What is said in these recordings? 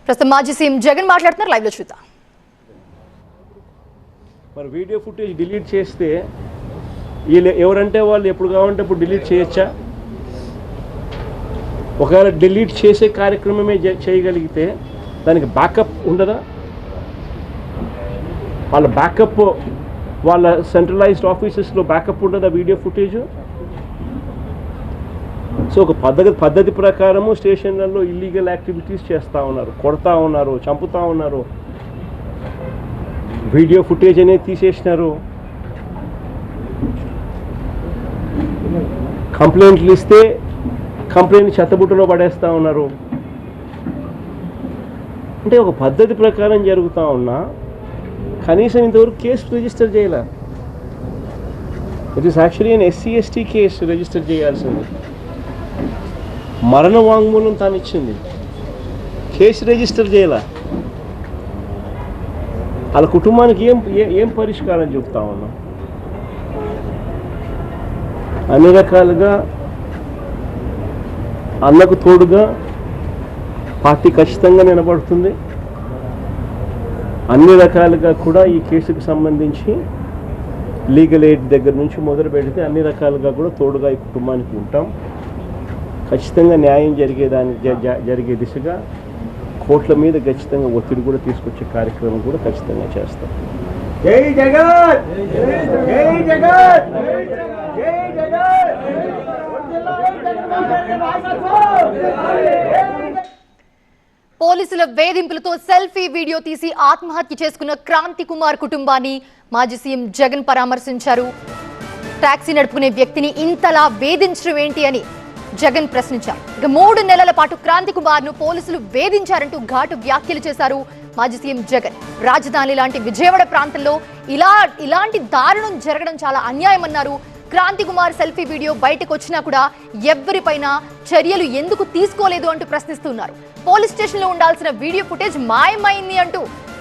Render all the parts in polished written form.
ప్రస్తుతం మాజీ సీఎం జగన్ మాట్లాడుతున్నారు, లైవ్ లో చూద్దాం. మరి వీడియో ఫుటేజ్ డిలీట్ చేస్తే వీళ్ళు ఎవరంటే వాళ్ళు ఎప్పుడు కావాలంటే అప్పుడు డిలీట్ చేయొచ్చా? ఒకవేళ డిలీట్ చేసే కార్యక్రమమే చేయగలిగితే దానికి బ్యాకప్ ఉండదా? వాళ్ళ బ్యాకప్, వాళ్ళ సెంట్రలైజ్డ్ ఆఫీసెస్లో బ్యాకప్ ఉండదా వీడియో ఫుటేజ్? సో ఒక పద్ధతి ప్రకారము స్టేషన్లలో ఇల్లీగల్ యాక్టివిటీస్ చేస్తూ ఉన్నారు, కొడతా ఉన్నారు, చంపుతూ ఉన్నారు, వీడియో ఫుటేజ్ అనేది తీసేసినారు. కంప్లైంట్లు ఇస్తే కంప్లైంట్ చెత్తబుట్టలో పడేస్తూ ఉన్నారు. అంటే ఒక పద్ధతి ప్రకారం జరుగుతూ ఉన్నా కనీసం ఇంతవరకు కేసు రిజిస్టర్ చేయాల. It is actually an SC/ST case register చేయాల్సింది. మరణ వాంగ్మూలం తాను ఇచ్చింది, కేసు రిజిస్టర్ చేయాల. వాళ్ళ కుటుంబానికి ఏం పరిష్కారం చెప్తా ఉన్నాం? అన్ని రకాలుగా అన్నకు తోడుగా పార్టీ ఖచ్చితంగా నిలబడుతుంది. అన్ని రకాలుగా కూడా ఈ కేసుకు సంబంధించి లీగల్ ఎయిడ్ దగ్గర నుంచి మొదలు పెడితే అన్ని రకాలుగా కూడా తోడుగా ఈ కుటుంబానికి ఉంటాం. ఖచ్చితంగా న్యాయం జరిగే దిశగా కోర్టుల మీద ఖచ్చితంగా ఒత్తిడి కూడా తీసుకొచ్చే కార్యక్రమం కూడా ఖచ్చితంగా చేస్తాం. జై జగన్, జై జగన్, జై జగన్. పోలీసుల వేధింపులతో సెల్ఫీ వీడియో తీసి ఆత్మహత్య చేసుకున్న క్రాంతి కుమార్ కుటుంబాన్ని మాజీ సీఎం జగన్ పరామర్శించారు. టాక్సీ నడుపుకునే వ్యక్తిని ఇంతలా వేధించడం ఏంటి అని జగన్ ప్రశ్నించారు. ఇక 3 నెలల పాటు క్రాంతి కుమార్ ను పోలీసులు వేధించారంటూ ఘాటు వ్యాఖ్యలు చేశారు మాజీ సీఎం జగన్. రాజధాని లాంటి విజయవాడ ప్రాంతంలో ఇలాంటి దారుణం జరగడం చాలా అన్యాయమన్నారు. క్రాంతి కుమార్ సెల్ఫీ వీడియో బయటకు వచ్చినా కూడా ఎవ్వరిపైన చర్యలు ఎందుకు తీసుకోలేదు అంటూ ప్రశ్నిస్తున్నారు. పోలీస్ స్టేషన్ లో ఉండాల్సిన వీడియో ఫుటేజ్ మాయమైంది అంటూ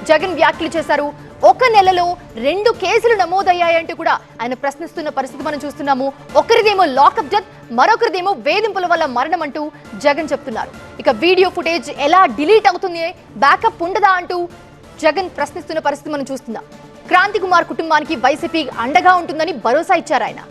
జగన్ వ్యాఖ్యలు చేశారు. 1 నెలలో 2 కేసులు నమోదయ్యాయంటూ కూడా ఆయన ప్రశ్నిస్తున్న పరిస్థితి మనం చూస్తున్నాము. ఒకరిదేమో లాకప్ డెత్, మరొకరిదేమో వేధింపుల వల్ల మరణం అంటూ జగన్ చెప్తున్నారు. ఇక వీడియో ఫుటేజ్ ఎలా డిలీట్ అవుతుంది, బ్యాకప్ ఉండదా అంటూ జగన్ ప్రశ్నిస్తున్న పరిస్థితి మనం చూస్తున్నాం. క్రాంతి కుమార్ కుటుంబానికి వైసీపీ అండగా ఉంటుందని భరోసా ఇచ్చారు ఆయన.